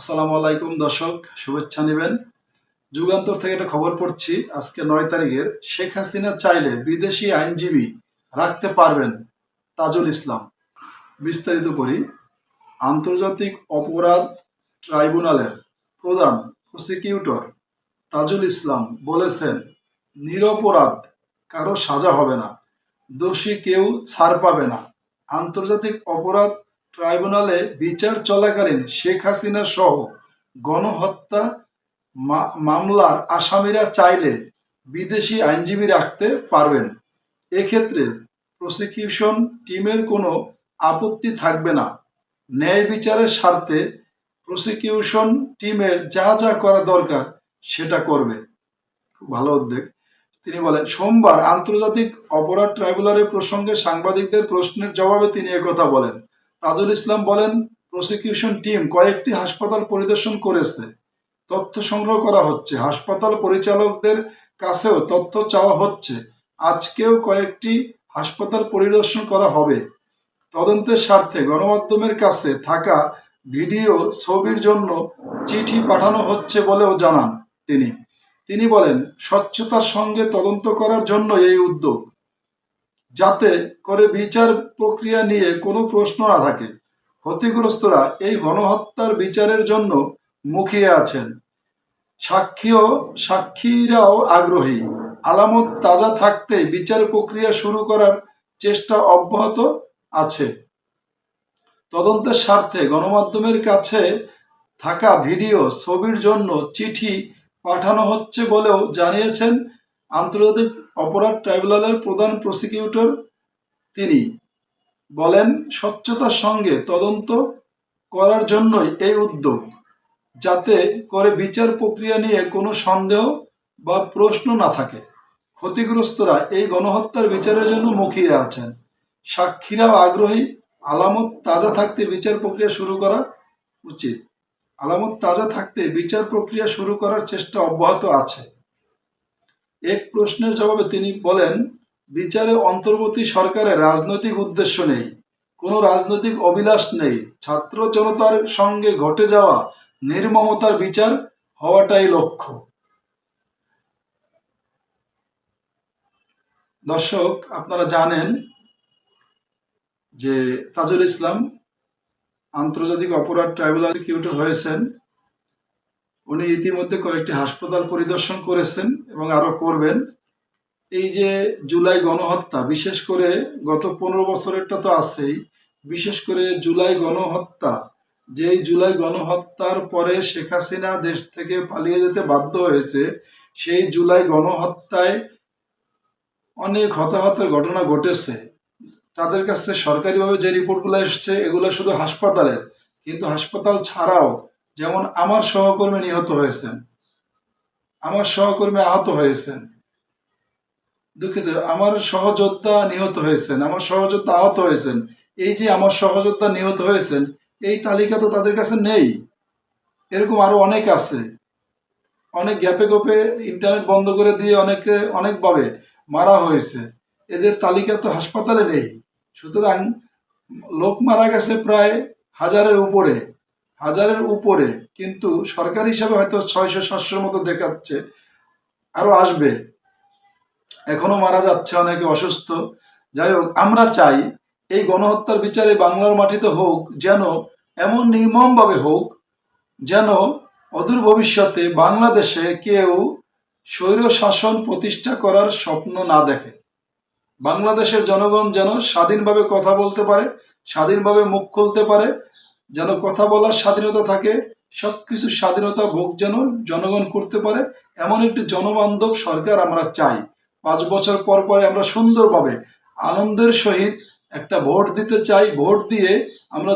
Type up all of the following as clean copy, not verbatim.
আসসালামু আলাইকুম দর্শক, শুভেচ্ছা নেবেন। যুগান্তর থেকে একটা খবর পড়ছি আজকে 9 তারিখের। শেখ হাসিনা চাইলে বিদেশি আইনজীবী রাখতে পারবেন তাজুল ইসলাম। বিস্তারিত করি। আন্তর্জাতিক অপরাধ ট্রাইব্যুনালের প্রধান প্রসিকিউটর তাজুল ইসলাম বলেছেন, নিরপরাধ কারো সাজা হবে না, দোষী কেউ ছাড় পাবে না। আন্তর্জাতিক অপরাধ ট্রাইব্যুনালে বিচার চলাকালীন শেখ হাসিনা সহ গণহত্যা মামলার আসামিরা চাইলে বিদেশি আইনজীবী রাখতে পারবেন। এক্ষেত্রে প্রসিকিউশন টিমের কোনো আপত্তি থাকবে না। ন্যায় বিচারের স্বার্থে প্রসিকিউশন টিমের যা যা করা দরকার সেটা করবে। খুব ভালো উদ্যোগ। তিনি বলেন, সোমবার আন্তর্জাতিক অপরাধ ট্রাইব্যুনালের প্রসঙ্গে সাংবাদিকদের প্রশ্নের জবাবে তিনি একথা বলেন। তাজুল ইসলাম বলেন, প্রসিকিউশন টিম কয়েকটি হাসপাতাল পরিদর্শন করেছে, তথ্য সংগ্রহ করা হচ্ছে, হাসপাতাল পরিচালকদের কাছেও তথ্য চাওয়া হচ্ছে। আজকেও কয়েকটি হাসপাতাল পরিদর্শন করা হবে। তদন্তের স্বার্থে গণমাধ্যমের কাছে থাকা ভিডিও ছবির জন্য চিঠি পাঠানো হচ্ছে বলেও জানান তিনি বলেন, স্বচ্ছতার সঙ্গে তদন্ত করার জন্য এই উদ্যোগ, যাতে করে বিচার প্রক্রিয়া নিয়ে কোনো প্রশ্ন না থাকে। ক্ষতিগ্রস্তরা এই গণহত্যার বিচারের জন্য মুখিয়ে আছেন। সাক্ষীরাও আগ্রহী। আলামত তাজা থাকতে বিচার প্রক্রিয়া শুরু করার চেষ্টা অব্যাহত আছে। তদন্তের স্বার্থে গণমাধ্যমের কাছে থাকা ভিডিও ছবির জন্য চিঠি পাঠানো হচ্ছে বলেও জানিয়েছেন আন্তর্জাতিক অপরাধ ট্রাইব্যুনালের প্রধান প্রসিকিউটর। তিনি বলেন, স্বচ্ছতার সঙ্গে তদন্ত করার জন্যই এই উদ্যোগ, যাতে করে বিচার প্রক্রিয়া নিয়ে কোনো সন্দেহ বা প্রশ্ন না থাকে। ক্ষতিগ্রস্তরা এই গণহত্যার বিচারের জন্য মুখিয়ে আছেন। সাক্ষীরাও আগ্রহী। আলামত তাজা থাকতে বিচার প্রক্রিয়া শুরু করা উচিত। আলামত তাজা থাকতে বিচার প্রক্রিয়া শুরু করার চেষ্টা অব্যাহত আছে। এক প্রশ্নের জবাবে তিনি বলেন, বিচারে অন্তর্বর্তী সরকারের রাজনৈতিক উদ্দেশ্য নেই, কোনো রাজনৈতিক অভিলাষ নেই। ছাত্র জনতার সঙ্গে ঘটে যাওয়া নির্মমতার বিচার হওয়াটাই লক্ষ্য। দর্শক, আপনারা জানেন যে তাজুল ইসলাম আন্তর্জাতিক অপরাধ ট্রাইব্যুনাল প্রসিকিউটর হয়েছেন। উনি ইতিমধ্যে কয়েকটি হাসপাতাল পরিদর্শন করেছেন এবং আরো করবেন। এই যে জুলাই গণহত্যা, বিশেষ করে গত 15 বছরেরটা তো আছেই, বিশেষ করে জুলাই গণহত্যা, যেই জুলাই গণহত্যার পরে শেখ হাসিনা দেশ থেকে পালিয়ে যেতে বাধ্য হয়েছে, সেই জুলাই গণহত্যায় অনেক হতাহতের ঘটনা ঘটেছে। তাদের কাছে সরকারিভাবে যে রিপোর্টগুলো এসছে, এগুলো শুধু হাসপাতালের, কিন্তু হাসপাতাল ছাড়াও যেমন আমার সহকর্মী নিহত হয়েছেন, আমার সহকর্মী আহত হয়েছেন, দুঃখিত, আমার সহযোদ্ধা নিহত হয়েছেন, আমার সহযোদ্ধা আহত হয়েছেন। এই যে আমার সহযোদ্ধা নিহত হয়েছেন, এই তালিকা তো তাদের কাছে নেই। এরকম আরো অনেক আছে। অনেক গ্যাপে গোপে ইন্টারনেট বন্ধ করে দিয়ে অনেকে অনেকভাবে মারা হয়েছে, এদের তালিকা তো হাসপাতালে নেই। সুতরাং লোক মারা গেছে প্রায় হাজারের উপরে, কিন্তু সরকার হিসাবে হয়তো 600-700 মতো দেখাচ্ছে, আরো আসবে, এখনো মারা যাচ্ছে, অনেকে অসুস্থ। যাই হোক, আমরা চাই এই গণহত্যার বিচারে বাংলার মাটিতে হোক, যেন এমন নির্মমভাবে হোক যেন অদূর ভবিষ্যতে বাংলাদেশে কেউ স্বৈর শাসন প্রতিষ্ঠা করার স্বপ্ন না দেখে। বাংলাদেশের জনগণ যেন স্বাধীনভাবে কথা বলতে পারে, স্বাধীনভাবে মুখ খুলতে পারে, যেন কথা বলার স্বাধীনতা থাকে, সবকিছু স্বাধীনতা ভোগ যেন জনগণ করতে পারে, এমন একটি জনবান্ধব সরকার আমরা চাই। 5 বছর পর পরে আমরা সুন্দরভাবে আনন্দের সহিত একটা ভোট দিতে চাই। ভোট দিয়ে আমরা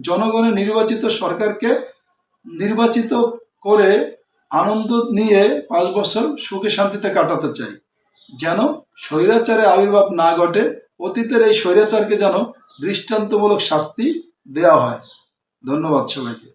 জনগণের নির্বাচিত সরকারকে নির্বাচিত করে আনন্দ নিয়ে 5 বছর সুখে শান্তিতে কাটাতে চাই, যেন স্বৈরাচারে আবির্ভাব না ঘটে। অতীতের এই স্বৈরাচারকে যেন দৃষ্টান্তমূলক শাস্তি দেওয়া হয়। ধন্যবাদ সবাইকে।